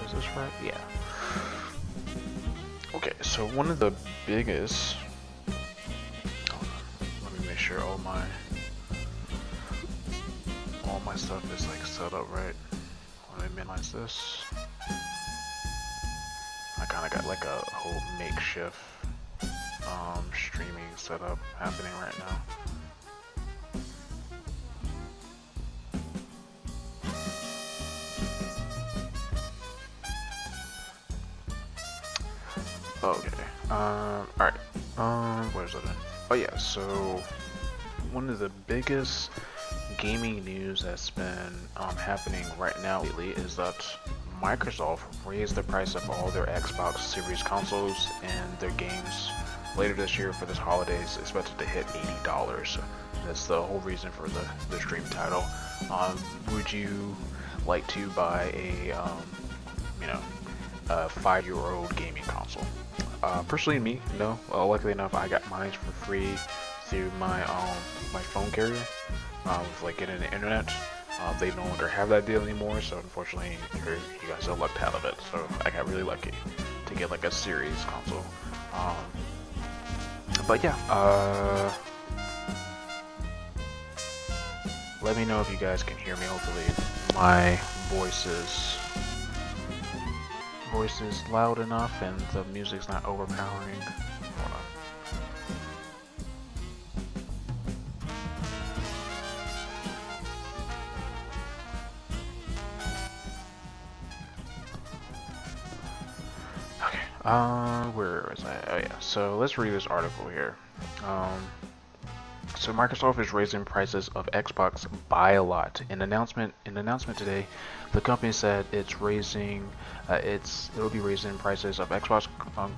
Is this right? Yeah. Okay, so one of the biggest. Let me make sure all my stuff is like set up right. Let me minimize this. I kind of got like a whole makeshift streaming setup happening right now. Okay. Alright. Where's it? Oh yeah. So one of the biggest gaming news that's been happening right now lately is that Microsoft raised the price of all their Xbox Series consoles and their games later this year for this holiday is expected to hit $80. That's the whole reason for the stream title. Would you like to buy a 5-year-old gaming console? Personally, me, no. Luckily enough, I got mine for free through my phone carrier. With like getting the internet. They no longer have that deal anymore, so unfortunately, you guys are lucked out of it. So I got really lucky to get like a series console. But yeah, let me know if you guys can hear me. Hopefully, my voice is loud enough and the music's not overpowering. Hold on. Where is I? Oh yeah. So let's read this article here. So Microsoft is raising prices of Xbox by a lot. In an announcement today, the company said it will be raising prices of Xbox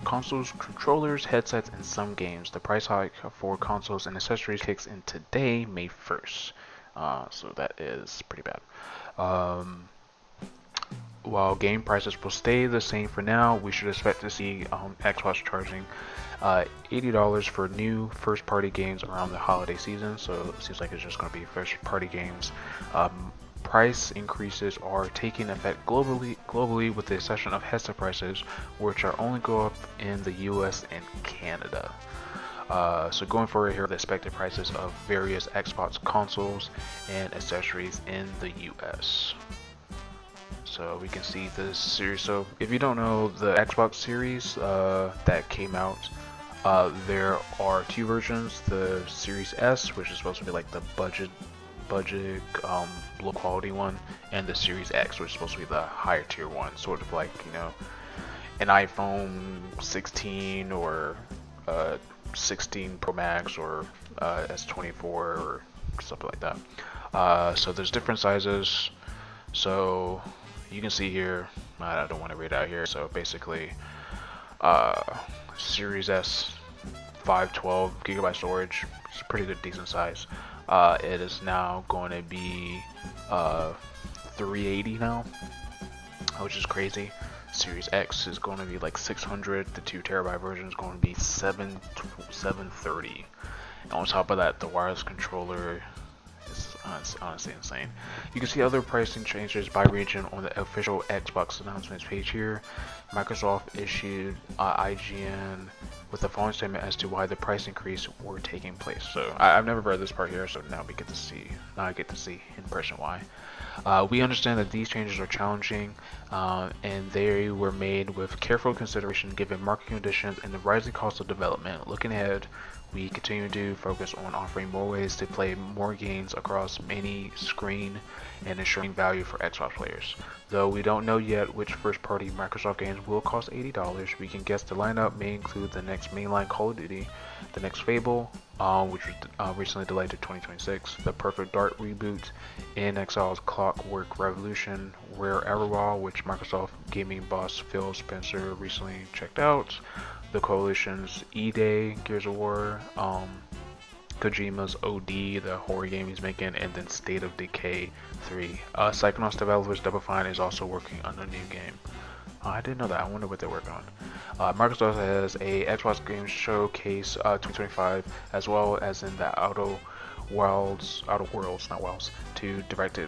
consoles, controllers, headsets, and some games. The price hike for consoles and accessories kicks in today, May 1st. So that is pretty bad. While game prices will stay the same for now, we should expect to see Xbox charging $80 for new first-party games around the holiday season. So it seems like it's just going to be first-party games. Price increases are taking effect globally with the exception of headset prices, which are only go up in the US and Canada. So going forward here, the expected prices of various Xbox consoles and accessories in the US. So we can see this series. So if you don't know the Xbox Series that came out, there are two versions: the Series S, which is supposed to be like the budget, low quality one, and the Series X, which is supposed to be the higher tier one, sort of like an iPhone 16 or 16 Pro Max or S24 or something like that. So there's different sizes. So you can see here, I don't want to read out here. So basically, Series S, 512 gigabyte storage. It's a pretty good, decent size. It is now going to be $380 now, which is crazy. Series X is going to be like 600. The 2 terabyte version is going to be 730. And on top of that, the wireless controller. It's honestly insane. You can see other pricing changes by region on the official Xbox announcements page here. Microsoft issued IGN with the following statement as to why the price increase were taking place. So I've never read this part here, so now we get to see. Now I get to see in person why. We understand that these changes are challenging, and they were made with careful consideration given market conditions and the rising cost of development. Looking ahead, we continue to focus on offering more ways to play more games across any screen and ensuring value for Xbox players. Though we don't know yet which first-party Microsoft games will cost $80, we can guess the lineup may include the next mainline Call of Duty, the next Fable, which was recently delayed to 2026, the Perfect Dark reboot, NXL's Clockwork Revolution, Rare Everwild, which Microsoft gaming boss Phil Spencer recently checked out, the Coalition's E-Day, Gears of War, Kojima's OD, the horror game he's making, and then State of Decay 3. Psychonauts developers Double Fine is also working on a new game. I didn't know that. I wonder what they're working on. Microsoft has a Xbox Games Showcase 2025, as well as in the Auto Outer Worlds, not Wilds, to direct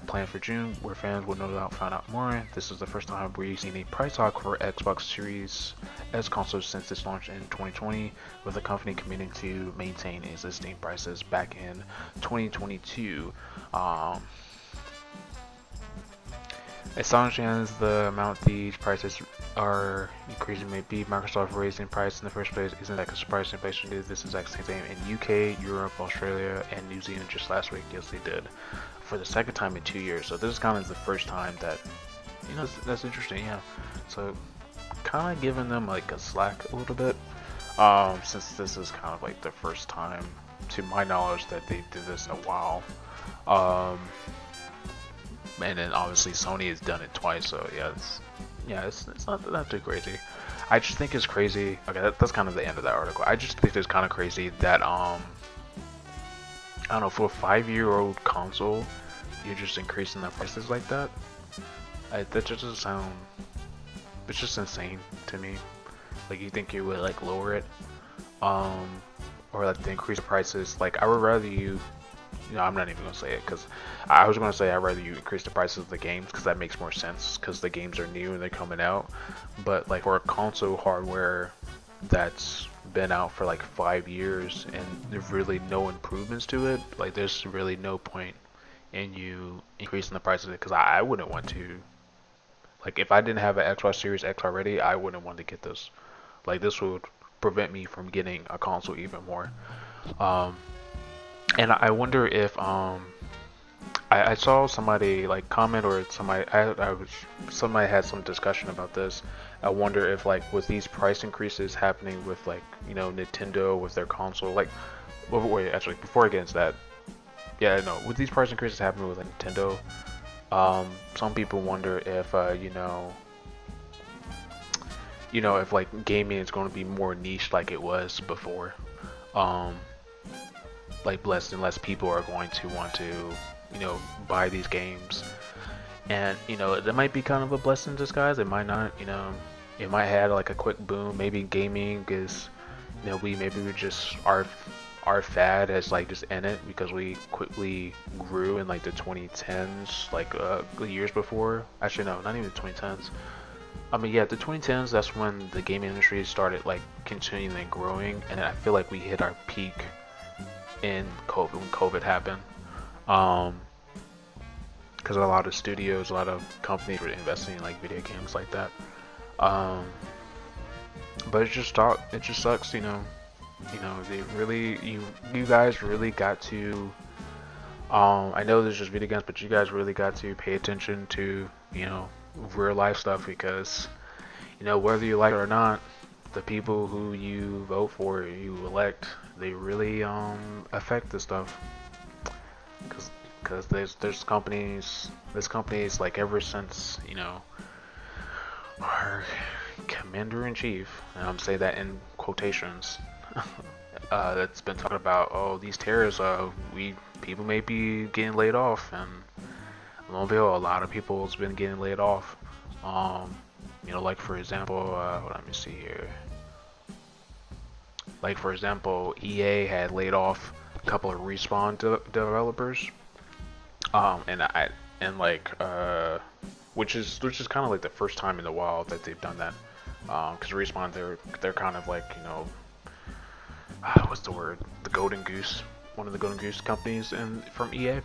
plan for June, where fans will no doubt find out more. This is the first time we've seen a price hike for Xbox Series S consoles since its launch in 2020, with the company committing to maintain existing prices back in 2022. Astonishing as the amount these prices are increasing may be, Microsoft raising price in the first place isn't that a surprise. Inflation did this exact same thing in UK, Europe, Australia, and New Zealand just last week. Yes, they did, for the second time in 2 years. So this is kind of the first time that, that's interesting. Yeah, so kind of giving them like a slack a little bit, since this is kind of like the first time, to my knowledge, that they did this in a while. And then obviously Sony has done it twice, so it's not too crazy. I just think it's crazy. Okay, that's kind of the end of that article. I just think it's kind of crazy that I don't know, for a 5-year-old console, you're just increasing the prices like that. That just doesn't sound. It's just insane to me. Like, you think you would like lower it, or like to increase the prices. Like, I would rather you. I'm not even gonna say it, because I was gonna say I'd rather you increase the prices of the games, because that makes more sense, because the games are new and they're coming out. But like for a console hardware that's been out for like 5 years and there's really no improvements to it, like there's really no point in you increasing the price of it, because I wouldn't want to. Like, if I didn't have an Xbox Series X already, I wouldn't want to get this. Like, this would prevent me from getting a console even more. And I wonder if I saw somebody like comment, or somebody had some discussion about this. I wonder if, like, with these price increases happening with, like, Nintendo with their console, like, wait, actually, before I get into that, yeah, no, with these price increases happening with Nintendo, some people wonder if if like gaming is going to be more niche like it was before. Like, less and less people are going to want to, buy these games. And, that might be kind of a blessing in disguise. It might not, it might have like a quick boom. Maybe gaming is, we just, our fad has like just ended, because we quickly grew in like the 2010s, like the years before. Actually, no, not even the 2010s. I mean, yeah, the 2010s, that's when the gaming industry started like continually growing, and I feel like we hit our peak in COVID, when COVID happened, because a lot of studios, a lot of companies were investing in like video games like that. But it just sucks, they really, you guys really got to, I know there's just video games, but you guys really got to pay attention to, real life stuff, because, whether you like it or not, the people who you vote for, you elect, they really affect this stuff. Because there's companies, like, ever since, our commander-in-chief, and I'm saying that in quotations, that's been talking about, oh, these tariffs, people may be getting laid off, and lo and behold, a lot of people has been getting laid off. Like, for example, let me see here. Like, for example, EA had laid off a couple of Respawn developers, which is kind of like the first time in a while that they've done that. Because Respawn, they're kind of like, what's the word? The Golden Goose, one of the Golden Goose companies from EA.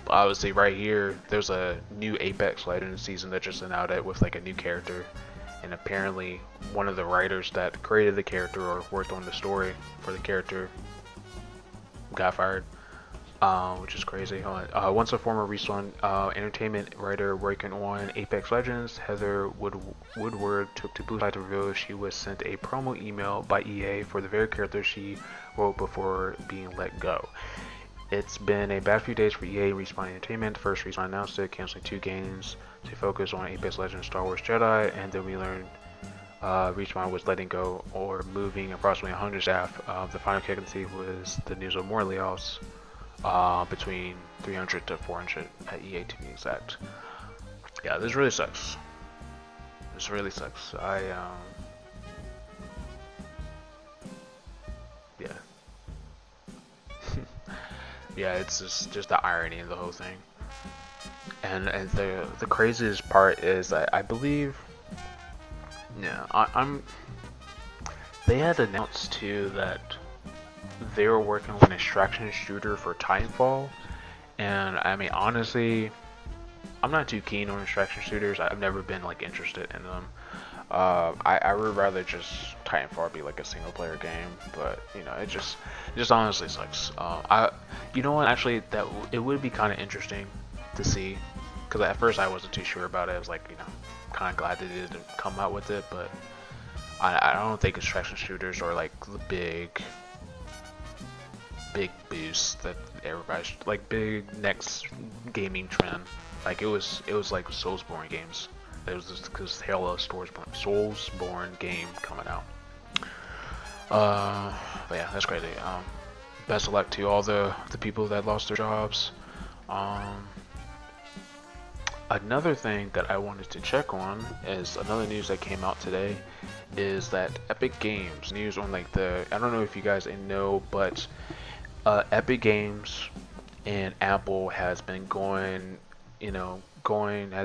Obviously, right here, there's a new Apex Legends season that just went out with like a new character, and apparently one of the writers that created the character or worked on the story for the character got fired, which is crazy. Once a former Respawn Entertainment writer working on Apex Legends, Heather Woodward took to Blue Sky to reveal she was sent a promo email by EA for the very character she wrote before being let go. It's been a bad few days for EA and Respawn Entertainment. First, Respawn announced it, canceling 2 games to focus on Apex Legends Star Wars Jedi, and then we learned Respawn was letting go or moving approximately 100 staff. The final casualty was the news of more layoffs, between 300 to 400 at EA to be exact. Yeah, this really sucks. This really sucks. Yeah. Yeah, it's just the irony of the whole thing. And the craziest part is that I believe, yeah, I'm. They had announced too that they were working on an extraction shooter for Titanfall, and I mean honestly, I'm not too keen on extraction shooters. I've never been like interested in them. I would rather just Titanfall be like a single player game, but you know it just honestly sucks. You know what? Actually, it would be kind of interesting to see, because at first I wasn't too sure about it. I was like, you know, kind of glad they didn't come out with it, but I don't think extraction shooters are like the big boost that everybody's like big next gaming trend. Like it was like Soulsborne games. It was just because Halo Soulsborne game coming out. But yeah, that's crazy. Best of luck to all the people that lost their jobs. Um, Another thing that I wanted to check on is another news that came out today is that Epic Games news on like I don't know if you guys know, but Epic Games and Apple has been has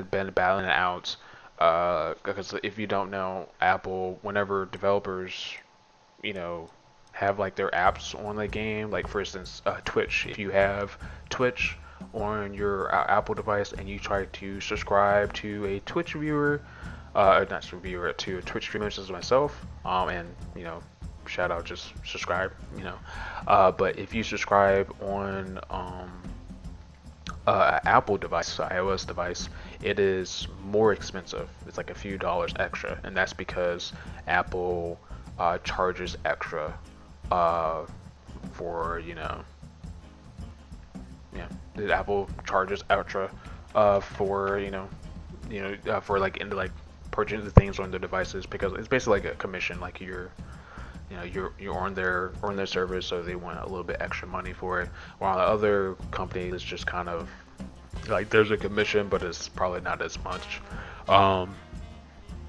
been battling it out. Because if you don't know, Apple, whenever developers, you know, have like their apps on the game, like for instance, Twitch. If you have Twitch on your Apple device and you try to subscribe to a Twitch viewer, not viewer, to a Twitch streamer such as myself, and you know, shout out, just subscribe, you know. But if you subscribe on Apple device, iOS device, it is more expensive. It's like a few dollars extra, and that's because Apple charges extra for yeah, the Apple charges extra for for like into like purchasing the things on the devices, because it's basically like a commission, like you're on their service, so they want a little bit extra money for it. While the other companies, it's just kind of like there's a commission, but it's probably not as much. Oh,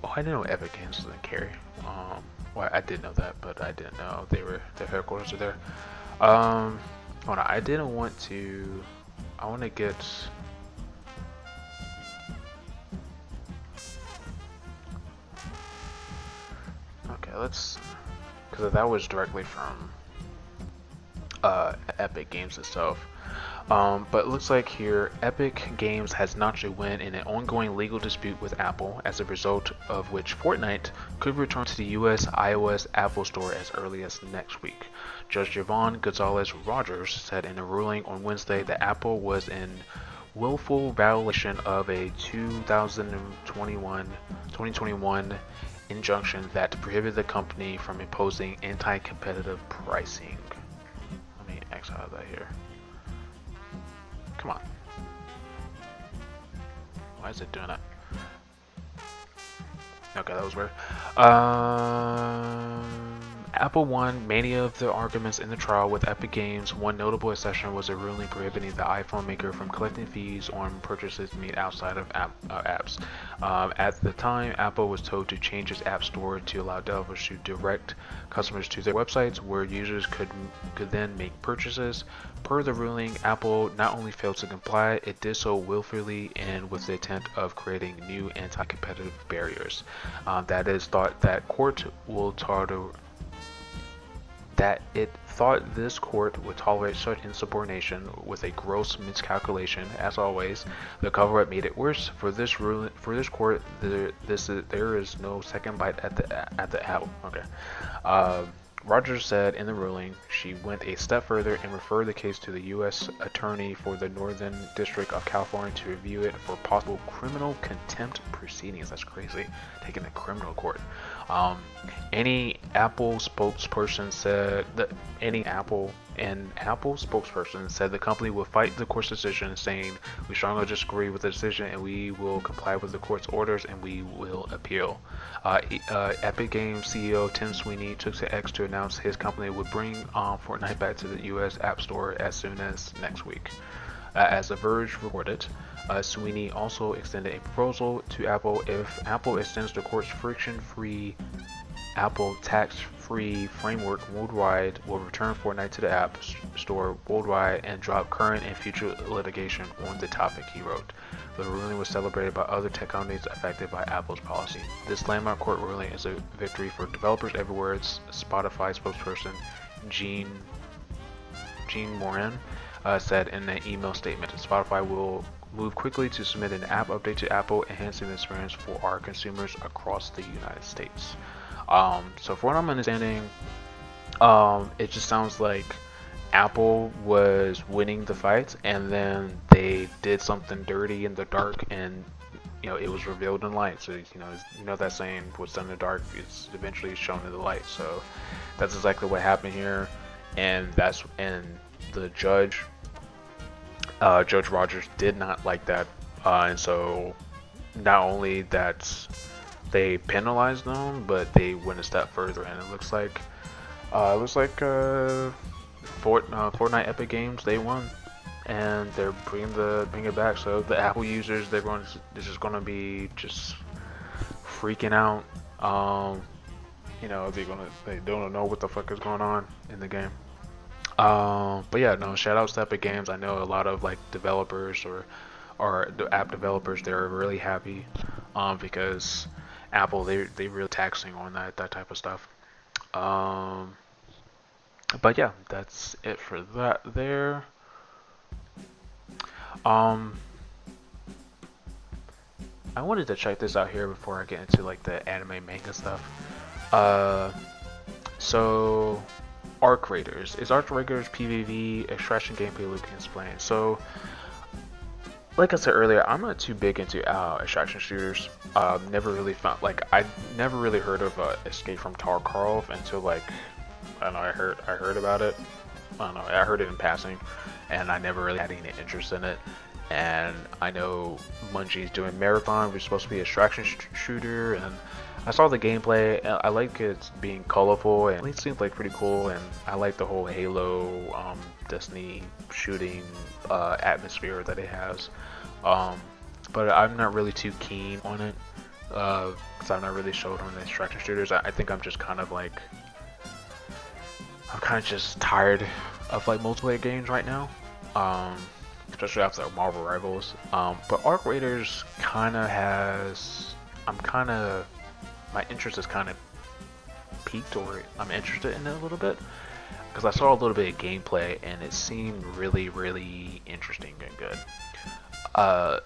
I didn't know Epic Games didn't carry. Well, I did know that, but I didn't know their headquarters are there. Hold on, I didn't want to. I want to get. Okay, let's, because that was directly from Epic Games itself. But it looks like here Epic Games has notched a win in an ongoing legal dispute with Apple, as a result of which Fortnite could return to the US iOS Apple Store as early as next week. Judge Javon Gonzalez Rogers said in a ruling on Wednesday that Apple was in willful violation of a 2021 injunction that prohibited the company from imposing anti-competitive pricing. Let me X out of that here. Come on. Why is it doing that? Okay, that was weird. Apple won many of the arguments in the trial with Epic Games. One notable exception was a ruling prohibiting the iPhone maker from collecting fees on purchases made outside of apps. At the time, Apple was told to change its App Store to allow developers to direct customers to their websites, where users could then make purchases. Per the ruling, Apple not only failed to comply, it did so willfully and with the intent of creating new anti-competitive barriers. That is thought that court will that it thought this court would tolerate such insubordination with a gross miscalculation. As always, the cover-up made it worse. For this court, there is no second bite at the apple. Okay. Rogers said in the ruling she went a step further and referred the case to the U.S. Attorney for the Northern District of California to review it for possible criminal contempt proceedings. That's crazy, taking the criminal court. Any Apple spokesperson said the company will fight the court's decision, saying, "We strongly disagree with the decision and we will comply with the court's orders and we will appeal." Epic Games CEO Tim Sweeney took to X to announce his company would bring Fortnite back to the US App Store as soon as next week. As The Verge reported, Sweeney also extended a proposal to Apple if Apple extends the court's friction-free Apple tax-free framework worldwide will return Fortnite to the App Store worldwide and drop current and future litigation on the topic, he wrote. The ruling was celebrated by other tech companies affected by Apple's policy. This landmark court ruling is a victory for developers everywhere, Spotify spokesperson Gene Moran said in an email statement. Spotify will move quickly to submit an app update to Apple, enhancing the experience for our consumers across the United States. So from what I'm understanding, it just sounds like Apple was winning the fight, and then they did something dirty in the dark, and it was revealed in light. So that saying, "What's done in the dark is eventually shown in the light." So that's exactly what happened here, and the judge, Judge Rogers, did not like that, and so not only that they penalized them, but they went a step further, and it looks like Fortnite Epic Games, they won, and they're bringing it back. So the Apple users, they're just going to be just freaking out. They don't know what the fuck is going on in the game. But yeah, no, shout outs to Epic Games. I know a lot of developers or the app developers, they're really happy because Apple, they really taxing on that type of stuff. But yeah, that's it for that there. I wanted to check this out here before I get into the anime manga stuff. So Arc Raiders. Is Arc Raiders PvP extraction gameplay Luke can explain? So like I said earlier, I'm not too big into extraction shooters. Never really found I never really heard of Escape from Tarkov until I don't know, I heard about it. I don't know, I heard it in passing, and I never really had any interest in it. And I know Bungie's doing Marathon, which is supposed to be an extraction shooter, and I saw the gameplay. I like it being colorful, and it seems pretty cool. And I like the whole Halo, Destiny shooting atmosphere that it has. But I'm not really too keen on it because I'm not really sold on the extraction shooters. I think I'm just kind of just tired of multiplayer games right now, especially after Marvel Rivals. But Arc Raiders kind of has, my interest is kind of peaked, or I'm interested in it a little bit because I saw a little bit of gameplay and it seemed really, really interesting and good.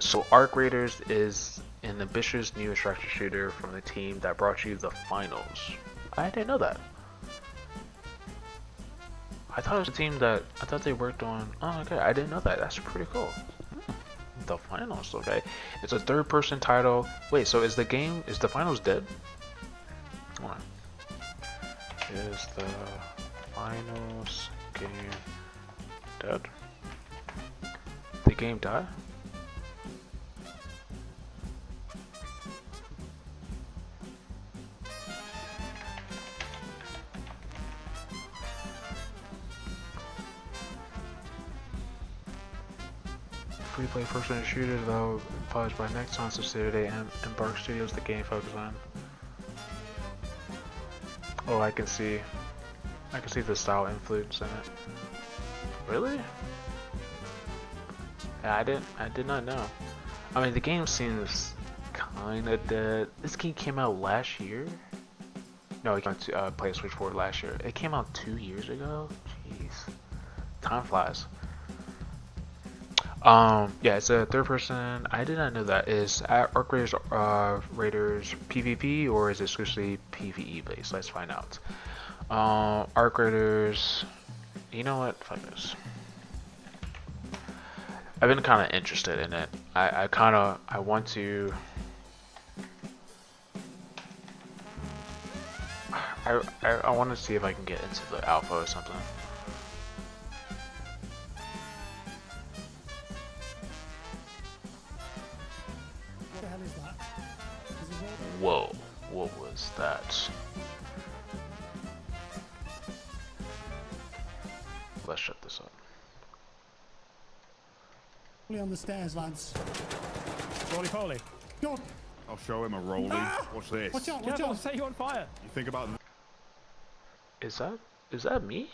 So Arc Raiders is an ambitious new extraction shooter from the team that brought you the finals. I didn't know that. I thought it was a team I thought they worked on. Oh, okay, I didn't know that. That's pretty cool. The finals, okay. It's a third-person title. Wait, so is the finals dead? Hold on. Is the finals game dead? The game died? Free-play first-person shooter though, published by Nexon subsidiary and Embark Studios. The game focuses on. Oh, I can see the style influence in it. Really? Yeah, I did not know. I mean, the game seems kind of dead. This game came out last year. No, it came out to play Switch 4 last year. It came out 2 years ago. Jeez, time flies. Yeah, it's a third person. I did not know that. Is Arc Raiders PvP or is it exclusively PvE based? Let's find out. Arc Raiders. You know what? Fuck this. I've been kind of interested in it. I want to. I want to see if I can get into the alpha or something. Whoa, what was that? Let's shut this up. On the stairs, lads. Roly poly. God, I'll show him a rollie. Watch this. Watch out, Yeah, watch I'll out. set you on fire. You think about Is that me?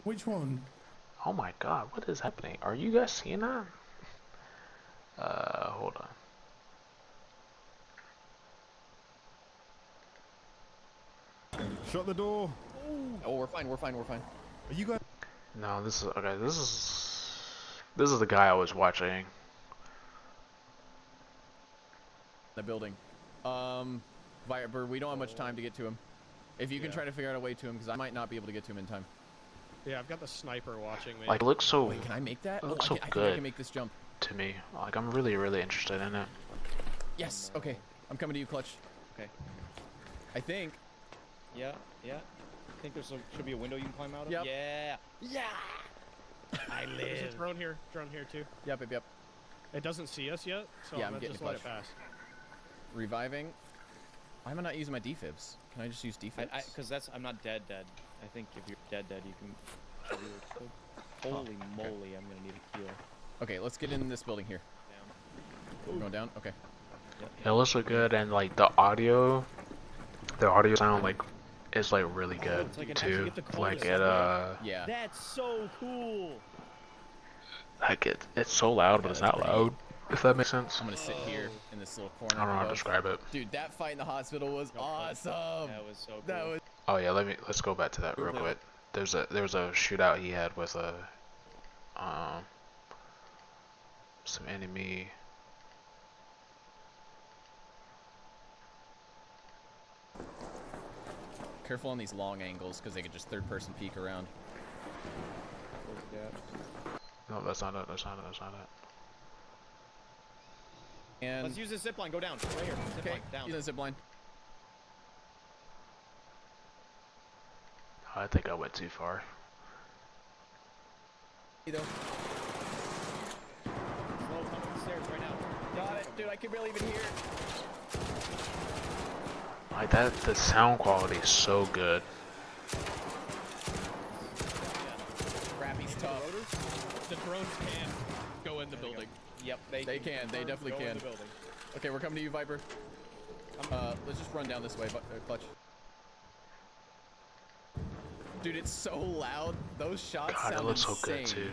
Which one? Oh my god, what is happening? Are you guys seeing that? Hold on. shut the door. Oh, we're fine. We're fine. We're fine. Are you guys? No, this is okay. This is the guy I was watching. The building. Viper, we don't have much time to get to him. If you can try to figure out a way to him, because I might not be able to get to him in time. Yeah, I've got the sniper watching me. Like, it looks so Wait, can I make that? It looks I so think I good. can make this jump. to me. Like, I'm really interested in it. Yes. Okay. I'm coming to you, Clutch. Okay. I think. Yeah, yeah. I think should be a window you can climb out of. Yep. Yeah. Yeah. I There's a live. drone here too. Yep. It doesn't see us yet, so Yeah, I'm I'm gonna getting just let it clutch. pass. Reviving. Why am I not using my defibs? Can I just use defibs? Because I'm not dead. I think if you're dead, you can. Holy moly, I'm gonna need a heal. Okay, let's get in this building here. Down. We're going down. Okay. Yep. It looks so good, and like the audio sound like is like really good it's like it actually too. gets the Like chorus it up Yeah. That's so cool. like it's so loud, but it's not loud. If that makes sense. I'm gonna sit here in this little corner. I don't know how to above. describe it. Dude, that fight in the hospital was awesome. That was so cool. That was. Oh yeah, let's go back to that real quick. There was a shootout he had with some enemy. Careful on these long angles, because they could just third-person peek around. No, that's not it. That's not it. That's not it. And Let's use the zip line. Go down. Right here. Zip okay, line. Down. use the zip line. I think I went too far. Either. Slow, come up the stairs right now. Got it, dude. I can barely even hear. Like that, the sound quality is so good. Rappy's tough. The drones can go in the building. Yep. They can. They definitely go in can. the building. Okay, we're coming to you, Viper. Let's just run down this way, Clutch. Dude, it's so loud. Those shots God, it sound looks so insane. good too.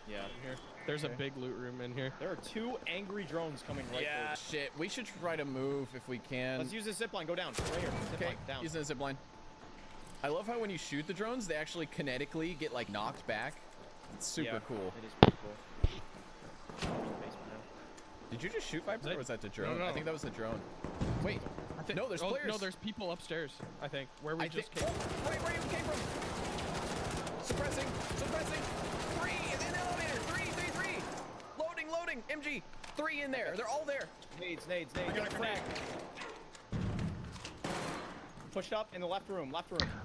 Yeah. Here. There's a big loot room in here. There are 2 angry drones coming right Yeah, towards us. shit. We should try to move if we can. Let's use the zip line. Go down. Right here. Zip Okay, line. Down. using the zip line. I love how when you shoot the drones, they actually kinetically get like knocked back. It's super Yeah, cool. It is pretty cool. Basement now. Did you just shoot Viper, Is or was that the No, drone? no. I think that was the drone. Wait, no, there's players. No, there's people upstairs. I think where we just came. Oh, wait, where you came from? Suppressing. 3 in the elevator. 3. Loading. MG. 3 in there. They're all there. Nades. I got a frag. Pushed up in the left room.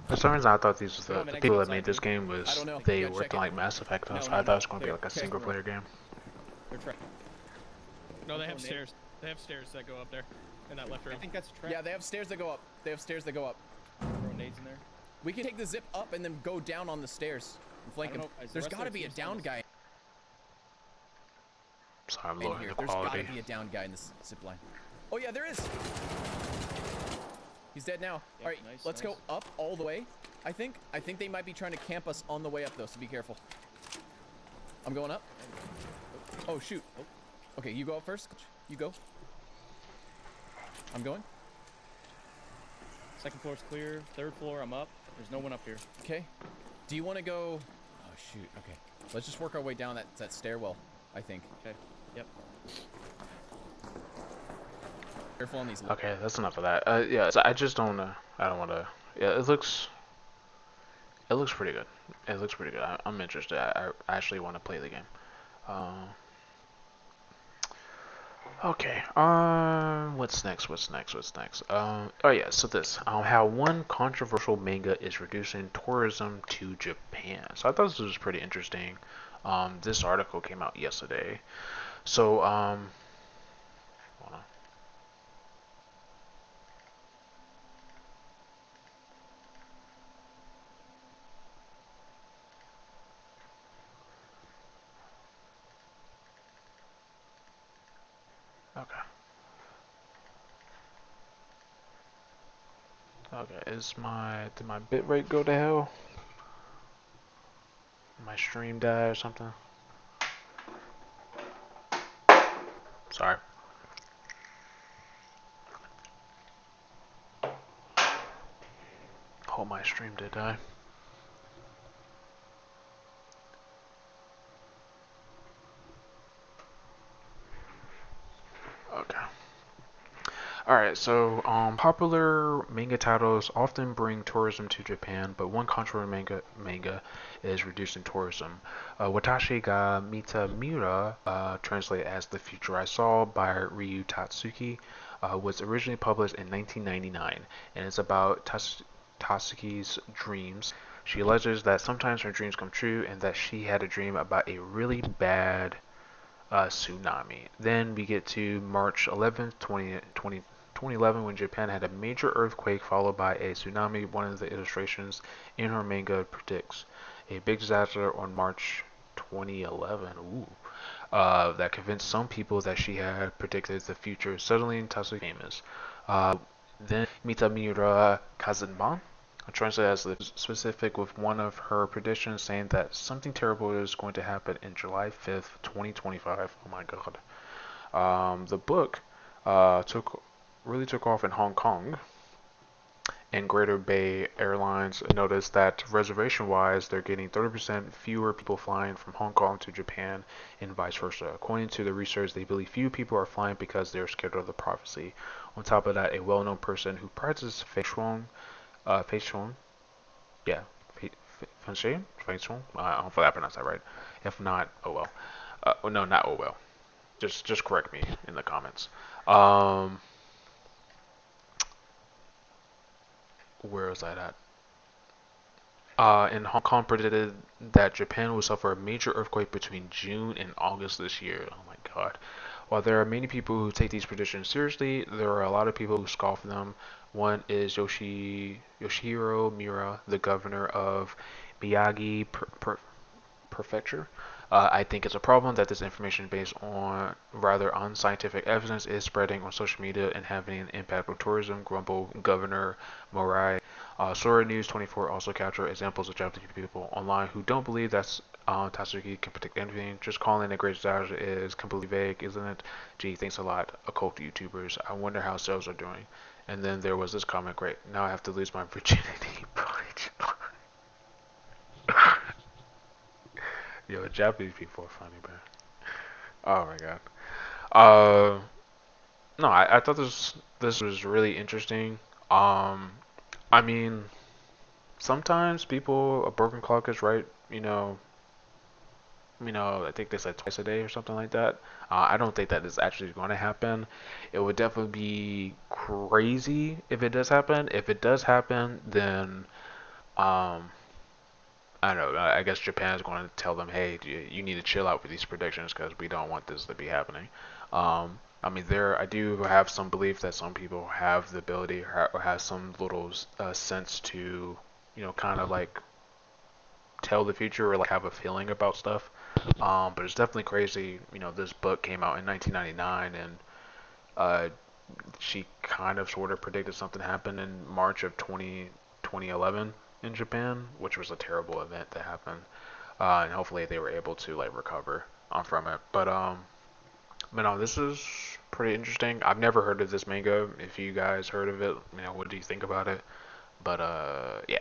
For some reason, I thought these Come the on, man, I people got that made inside. this game was I don't know. they You gotta worked check on it. like Mass Effect and No, stuff. no, I thought it was no. gonna be like a Okay. single player game. They're trapped. No, they have Nades. stairs. They have stairs that go up there in that left I room. think that's a trap. Yeah, they have stairs that go up. Throw nades in there. We can take the zip up and then go down on the stairs and flank I don't him. know, is the There's rest of got to the be a team still down in this? guy Sorry, I'm in lowering here. the There's got quality. to be a down guy in this zip line. Oh yeah, there is. He's dead now. Yep, All right, nice, let's nice. go up all the way. I think they might be trying to camp us on the way up though, so be careful. I'm going up. Oh shoot. Okay, you go up first. You go. I'm going. Second floor's clear. Third floor, I'm up. There's no one up here. Okay. Do you want to go? Oh shoot. Okay. Let's just work our way down that stairwell. I think. Okay. Yep. Careful on these. Okay, that's enough of that. Yeah, so I just don't. I don't want to. Yeah, it looks pretty good. It looks pretty good. I'm interested. I actually want to play the game. Okay. What's next? Oh yeah. So this. How one controversial manga is reducing tourism to Japan. So I thought this was pretty interesting. This article came out yesterday. So hold on. Okay. Okay, did my bitrate go to hell? My stream die or something? Sorry. Hope my stream did die. Okay. Alright, so popular manga titles often bring tourism to Japan, but one controversial manga is reducing tourism. Watashi ga Mita Miura, translated as The Future I Saw by Ryu Tatsuki, was originally published in 1999, and it's about Tatsuki's dreams. She alleges that sometimes her dreams come true and that she had a dream about a really bad tsunami. Then we get to March 11th, 2011, when Japan had a major earthquake followed by a tsunami. One of the illustrations in her manga predicts a big disaster on March 2011. That convinced some people that she had predicted the future. Suddenly, Tatsuki famous. Then Mitamura Kazunban translated as the specific with one of her predictions saying that something terrible is going to happen in July 5th, 2025. Oh my god. The book really took off in Hong Kong, and Greater Bay Airlines noticed that reservation-wise, they're getting 30% fewer people flying from Hong Kong to Japan and vice versa. According to the research, they believe few people are flying because they're scared of the prophecy. On top of that, a well-known person who practices Fei Shuang, yeah, Feng Shui? I don't know if I pronounced that right. If not, oh well. No, not oh well. Just correct me in the comments. Where was that at? In Hong Kong predicted that Japan will suffer a major earthquake between June and August this year. Oh my god. While there are many people who take these predictions seriously, there are a lot of people who scoff them. One is Yoshihiro Miura, the governor of Miyagi Prefecture. I think it's a problem that this information based on rather unscientific evidence is spreading on social media and having an impact on tourism, grumbled Governor Morai. Sora News 24 also captured examples of Japanese people online who don't believe that Tatsuki can predict anything. Just calling it a great disaster is completely vague, isn't it? Gee, thanks a lot, occult YouTubers. I wonder how sales are doing. And then there was this comment, great, now I have to lose my virginity. Yo, Japanese people are funny, bro. Oh my god. No, I thought this was really interesting. Um, I mean, sometimes people a broken clock is right. I think they said twice a day or something like that. I don't think that is actually going to happen. It would definitely be crazy if it does happen. If it does happen, then um, I don't know. I guess Japan is going to tell them, hey, you need to chill out with these predictions because we don't want this to be happening. I mean, I do have some belief that some people have the ability or have some little sense to, kind of like tell the future or like have a feeling about stuff. But it's definitely crazy. This book came out in 1999, and uh, she kind of sort of predicted something happened in March of 2011 in Japan, which was a terrible event that happened. And hopefully they were able to like recover from it. But no, this is pretty interesting. I've never heard of this manga. If you guys heard of it, what do you think about it? But yeah.